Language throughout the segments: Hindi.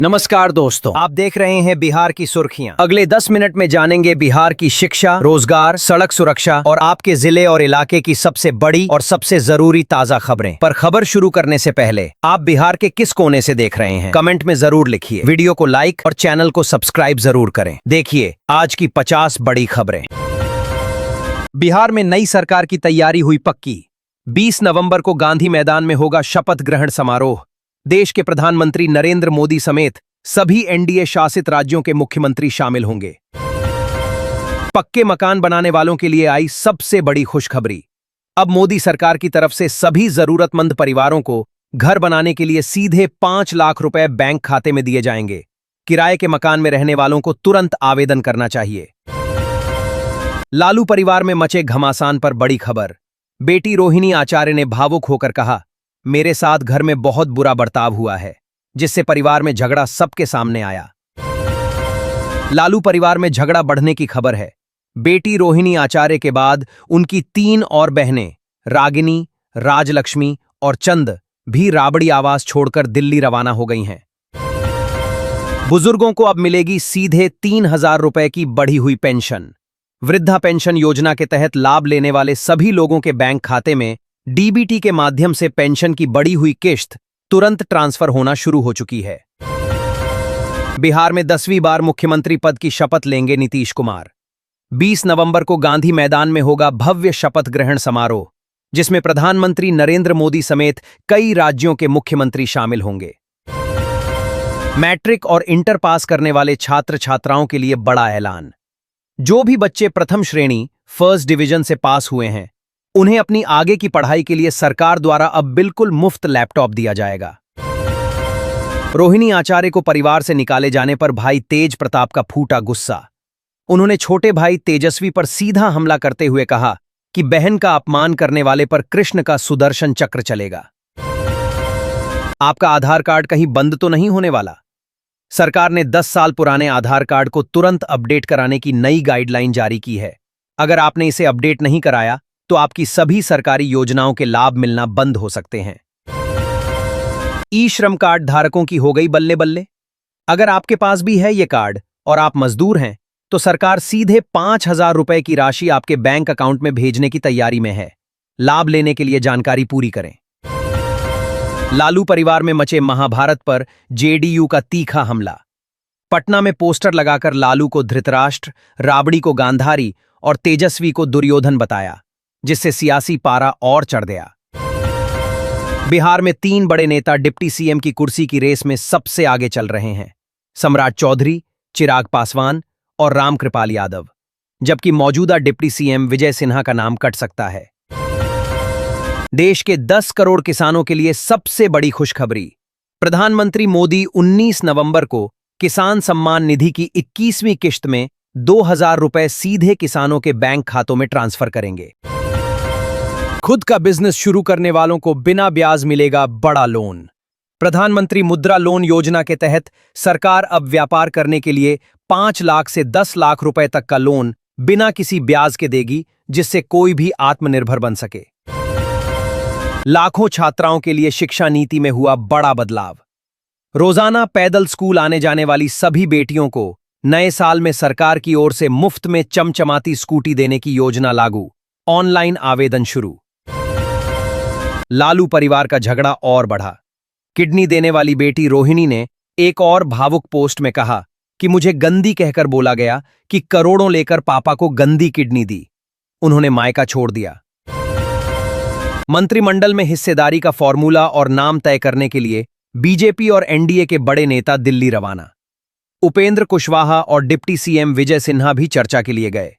नमस्कार दोस्तों, आप देख रहे हैं बिहार की सुर्खियां। अगले 10 मिनट में जानेंगे बिहार की शिक्षा, रोजगार, सड़क सुरक्षा और आपके जिले और इलाके की सबसे बड़ी और सबसे जरूरी ताजा खबरें। पर खबर शुरू करने से पहले आप बिहार के किस कोने से देख रहे हैं, कमेंट में जरूर लिखिए। वीडियो को लाइक और चैनल को सब्सक्राइब जरूर करें। देखिए आज की 50 बड़ी खबरें। बिहार में नई सरकार की तैयारी हुई पक्की। 20 नवंबर को गांधी मैदान में होगा शपथ ग्रहण समारोह। देश के प्रधानमंत्री नरेंद्र मोदी समेत सभी एनडीए शासित राज्यों के मुख्यमंत्री शामिल होंगे। पक्के मकान बनाने वालों के लिए आई सबसे बड़ी खुशखबरी। अब मोदी सरकार की तरफ से सभी जरूरतमंद परिवारों को घर बनाने के लिए सीधे 5 लाख रुपए बैंक खाते में दिए जाएंगे। किराए के मकान में रहने वालों को तुरंत आवेदन करना चाहिए। लालू परिवार में मचे घमासान पर बड़ी खबर। बेटी रोहिणी आचार्य ने भावुक होकर कहा, मेरे साथ घर में बहुत बुरा बर्ताव हुआ है, जिससे परिवार में झगड़ा सबके सामने आया। लालू परिवार में झगड़ा बढ़ने की खबर है। बेटी रोहिणी आचार्य के बाद उनकी 3 और बहनें रागिनी, राजलक्ष्मी और चंद भी राबड़ी आवास छोड़कर दिल्ली रवाना हो गई हैं। बुजुर्गों को अब मिलेगी सीधे 3,000 रुपए की बढ़ी हुई पेंशन। वृद्धा पेंशन योजना के तहत लाभ लेने वाले सभी लोगों के बैंक खाते में डीबीटी के माध्यम से पेंशन की बढ़ी हुई किश्त तुरंत ट्रांसफर होना शुरू हो चुकी है। बिहार में 10वीं बार मुख्यमंत्री पद की शपथ लेंगे नीतीश कुमार। 20 नवंबर को गांधी मैदान में होगा भव्य शपथ ग्रहण समारोह, जिसमें प्रधानमंत्री नरेंद्र मोदी समेत कई राज्यों के मुख्यमंत्री शामिल होंगे। मैट्रिक और इंटर पास करने वाले छात्र छात्राओं के लिए बड़ा ऐलान। जो भी बच्चे प्रथम श्रेणी फर्स्ट डिवीजन से पास हुए हैं, उन्हें अपनी आगे की पढ़ाई के लिए सरकार द्वारा अब बिल्कुल मुफ्त लैपटॉप दिया जाएगा। रोहिणी आचार्य को परिवार से निकाले जाने पर भाई तेज प्रताप का फूटा गुस्सा। उन्होंने छोटे भाई तेजस्वी पर सीधा हमला करते हुए कहा कि बहन का अपमान करने वाले पर कृष्ण का सुदर्शन चक्र चलेगा। आपका आधार कार्ड कहीं बंद तो नहीं होने वाला। सरकार ने 10 साल पुराने आधार कार्ड को तुरंत अपडेट कराने की नई गाइडलाइन जारी की है। अगर आपने इसे अपडेट नहीं कराया तो आपकी सभी सरकारी योजनाओं के लाभ मिलना बंद हो सकते हैं। ई श्रम कार्ड धारकों की हो गई बल्ले बल्ले। अगर आपके पास भी है ये कार्ड और आप मजदूर हैं, तो सरकार सीधे 5,000 रुपए की राशि आपके बैंक अकाउंट में भेजने की तैयारी में है। लाभ लेने के लिए जानकारी पूरी करें। लालू परिवार में मचे महाभारत पर जेडीयू का तीखा हमला। पटना में पोस्टर लगाकर लालू को धृतराष्ट्र, राबड़ी को गांधारी और तेजस्वी को दुर्योधन बताया, जिससे सियासी पारा और चढ़ गया। बिहार में 3 बड़े नेता डिप्टी सीएम की कुर्सी की रेस में सबसे आगे चल रहे हैं, सम्राट चौधरी, चिराग पासवान और रामकृपाल यादव, जबकि मौजूदा डिप्टी सीएम विजय सिन्हा का नाम कट सकता है। देश के 10 करोड़ किसानों के लिए सबसे बड़ी खुशखबरी। प्रधानमंत्री मोदी 19 नवंबर को किसान सम्मान निधि की 21वीं किश्त में 2,000 रुपए सीधे किसानों के बैंक खातों में ट्रांसफर करेंगे। खुद का बिजनेस शुरू करने वालों को बिना ब्याज मिलेगा बड़ा लोन। प्रधानमंत्री मुद्रा लोन योजना के तहत सरकार अब व्यापार करने के लिए 5 लाख से 10 लाख रुपए तक का लोन बिना किसी ब्याज के देगी, जिससे कोई भी आत्मनिर्भर बन सके। लाखों छात्राओं के लिए शिक्षा नीति में हुआ बड़ा बदलाव। रोजाना पैदल स्कूल आने जाने वाली सभी बेटियों को नए साल में सरकार की ओर से मुफ्त में चमचमाती स्कूटी देने की योजना लागू। ऑनलाइन आवेदन शुरू। लालू परिवार का झगड़ा और बढ़ा। किडनी देने वाली बेटी रोहिणी ने एक और भावुक पोस्ट में कहा कि मुझे गंदी कहकर बोला गया कि करोड़ों लेकर पापा को गंदी किडनी दी। उन्होंने मायका छोड़ दिया। मंत्रिमंडल में हिस्सेदारी का फॉर्मूला और नाम तय करने के लिए बीजेपी और एनडीए के बड़े नेता दिल्ली रवाना। उपेंद्र कुशवाहा और डिप्टी सीएम विजय सिन्हा भी चर्चा के लिए गए।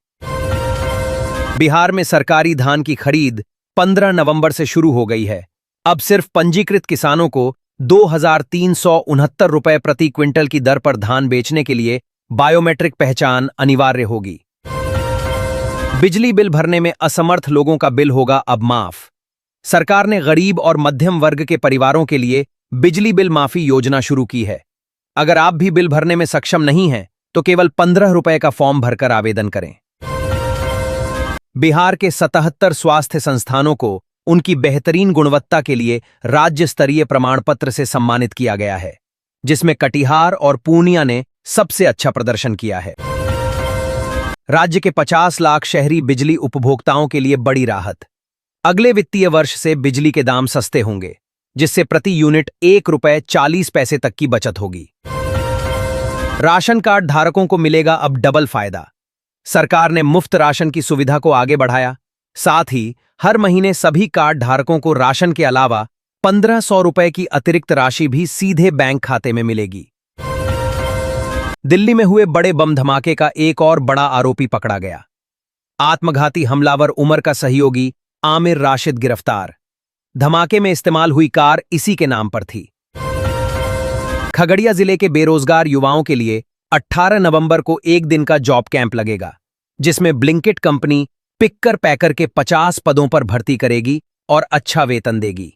बिहार में सरकारी धान की खरीद 15 नवंबर से शुरू हो गई है। अब सिर्फ पंजीकृत किसानों को 2,369 रुपए प्रति क्विंटल की दर पर धान बेचने के लिए बायोमेट्रिक पहचान अनिवार्य होगी। बिजली बिल भरने में असमर्थ लोगों का बिल होगा अब माफ। सरकार ने गरीब और मध्यम वर्ग के परिवारों के लिए बिजली बिल माफी योजना शुरू की है। अगर आप भी बिल भरने में सक्षम नहीं हैं, तो केवल 15 रुपए का फॉर्म भरकर आवेदन करें। बिहार के 77 स्वास्थ्य संस्थानों को उनकी बेहतरीन गुणवत्ता के लिए राज्य स्तरीय प्रमाण पत्र से सम्मानित किया गया है। जिसमें कटिहार और पूर्णिया ने सबसे अच्छा प्रदर्शन किया है। राज्य के 50 लाख शहरी बिजली उपभोक्ताओं के लिए बड़ी राहत। अगले वित्तीय वर्ष से बिजली के दाम सस्ते होंगे, जिससे प्रति यूनिट ₹1.40 तक की बचत होगी। राशन कार्ड धारकों को मिलेगा अब डबल फायदा। सरकार ने मुफ्त राशन की सुविधा को आगे बढ़ाया। साथ ही हर महीने सभी कार्ड धारकों को राशन के अलावा ₹1500 की अतिरिक्त राशि भी सीधे बैंक खाते में मिलेगी। दिल्ली में हुए बड़े बम धमाके का एक और बड़ा आरोपी पकड़ा गया। आत्मघाती हमलावर उमर का सहयोगी आमिर राशिद गिरफ्तार। धमाके में इस्तेमाल हुई कार इसी के नाम पर थी। खगड़िया जिले के बेरोजगार युवाओं के लिए 18 नवंबर को एक दिन का जॉब कैंप लगेगा, जिसमें ब्लिंकिट कंपनी पिक्कर पैकर के 50 पदों पर भर्ती करेगी और अच्छा वेतन देगी।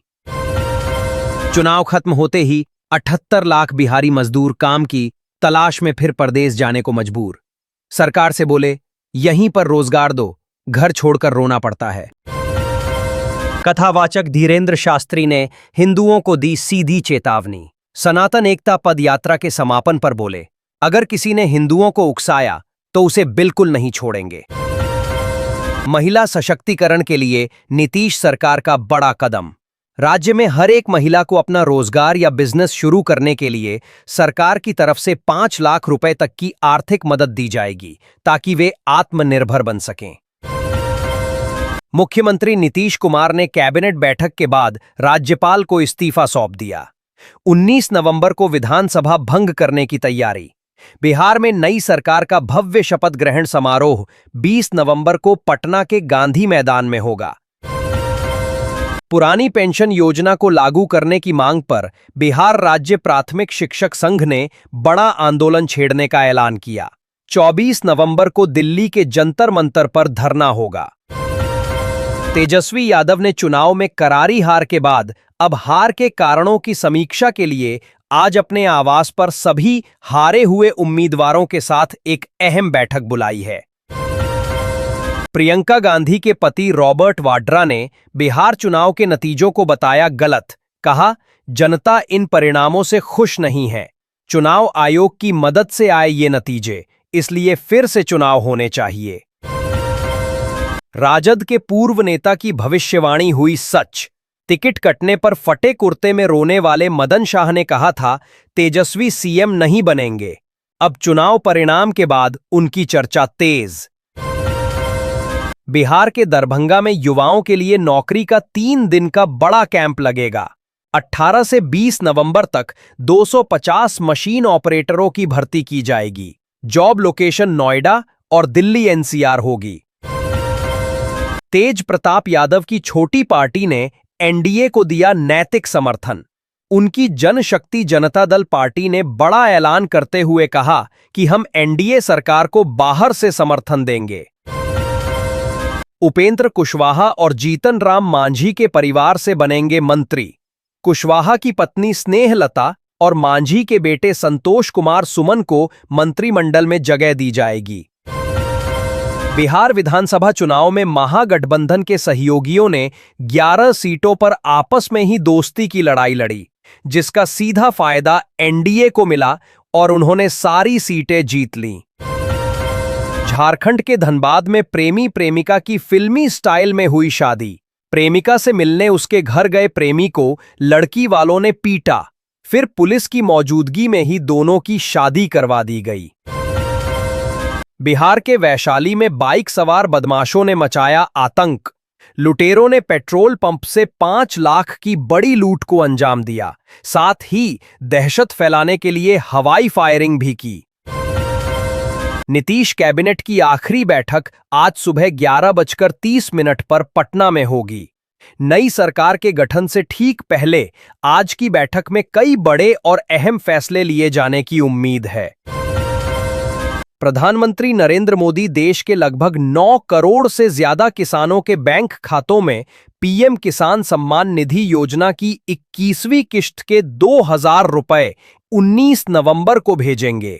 चुनाव खत्म होते ही 78 लाख बिहारी मजदूर काम की तलाश में फिर परदेश जाने को मजबूर। सरकार से बोले, यहीं पर रोजगार दो, घर छोड़कर रोना पड़ता है। कथावाचक धीरेन्द्र शास्त्री ने हिंदुओं को दी सीधी चेतावनी। सनातन एकता पद यात्रा के समापन पर बोले, अगर किसी ने हिंदुओं को उकसाया तो उसे बिल्कुल नहीं छोड़ेंगे। महिला सशक्तिकरण के लिए नीतीश सरकार का बड़ा कदम। राज्य में हर एक महिला को अपना रोजगार या बिजनेस शुरू करने के लिए सरकार की तरफ से 5 लाख रुपए तक की आर्थिक मदद दी जाएगी, ताकि वे आत्मनिर्भर बन सकें। मुख्यमंत्री नीतीश कुमार ने कैबिनेट बैठक के बाद राज्यपाल को इस्तीफा सौंप दिया। 19 नवंबर को विधानसभा भंग करने की तैयारी। बिहार में नई सरकार का भव्य शपथ ग्रहण समारोह 20 नवंबर को पटना के गांधी मैदान में होगा। पुरानी पेंशन योजना को लागू करने की मांग पर बिहार राज्य प्राथमिक शिक्षक संघ ने बड़ा आंदोलन छेड़ने का ऐलान किया। 24 नवंबर को दिल्ली के जंतर मंतर पर धरना होगा। तेजस्वी यादव ने चुनाव में करारी हार के बाद अब हार के कारणों की समीक्षा के लिए आज अपने आवास पर सभी हारे हुए उम्मीदवारों के साथ एक अहम बैठक बुलाई है। प्रियंका गांधी के पति रॉबर्ट वाड्रा ने बिहार चुनाव के नतीजों को बताया गलत। कहा, जनता इन परिणामों से खुश नहीं है। चुनाव आयोग की मदद से आए ये नतीजे, इसलिए फिर से चुनाव होने चाहिए। राजद के पूर्व नेता की भविष्यवाणी हुई सच। टिकट कटने पर फटे कुर्ते में रोने वाले मदन शाह ने कहा था, तेजस्वी सीएम नहीं बनेंगे। अब चुनाव परिणाम के बाद उनकी चर्चा तेज। बिहार के दरभंगा में युवाओं के लिए नौकरी का 3 दिन का बड़ा कैंप लगेगा। 18 से 20 नवंबर तक 250 मशीन ऑपरेटरों की भर्ती की जाएगी। जॉब लोकेशन नोएडा और दिल्ली एनसीआर होगी। तेज प्रताप यादव की छोटी पार्टी ने एनडीए को दिया नैतिक समर्थन। उनकी जनशक्ति जनता दल पार्टी ने बड़ा ऐलान करते हुए कहा कि हम एनडीए सरकार को बाहर से समर्थन देंगे। उपेंद्र कुशवाहा और जीतन राम मांझी के परिवार से बनेंगे मंत्री। कुशवाहा की पत्नी स्नेहलता और मांझी के बेटे संतोष कुमार सुमन को मंत्रिमंडल में जगह दी जाएगी। बिहार विधानसभा चुनाव में महागठबंधन के सहयोगियों ने 11 सीटों पर आपस में ही दोस्ती की लड़ाई लड़ी, जिसका सीधा फायदा एनडीए को मिला और उन्होंने सारी सीटें जीत लीं। झारखंड के धनबाद में प्रेमी प्रेमिका की फिल्मी स्टाइल में हुई शादी। प्रेमिका से मिलने उसके घर गए प्रेमी को लड़की वालों ने पीटा, फिर पुलिस की मौजूदगी में ही दोनों की शादी करवा दी गई। बिहार के वैशाली में बाइक सवार बदमाशों ने मचाया आतंक। लुटेरों ने पेट्रोल पंप से 5 लाख की बड़ी लूट को अंजाम दिया, साथ ही दहशत फैलाने के लिए हवाई फायरिंग भी की। नीतीश कैबिनेट की आखिरी बैठक आज सुबह 11:30 पर पटना में होगी। नई सरकार के गठन से ठीक पहले आज की बैठक में कई बड़े और अहम फैसले लिए जाने की उम्मीद है। प्रधानमंत्री नरेंद्र मोदी देश के लगभग 9 करोड़ से ज्यादा किसानों के बैंक खातों में पीएम किसान सम्मान निधि योजना की 21वीं किश्त के 2000 रुपए 19 नवंबर को भेजेंगे।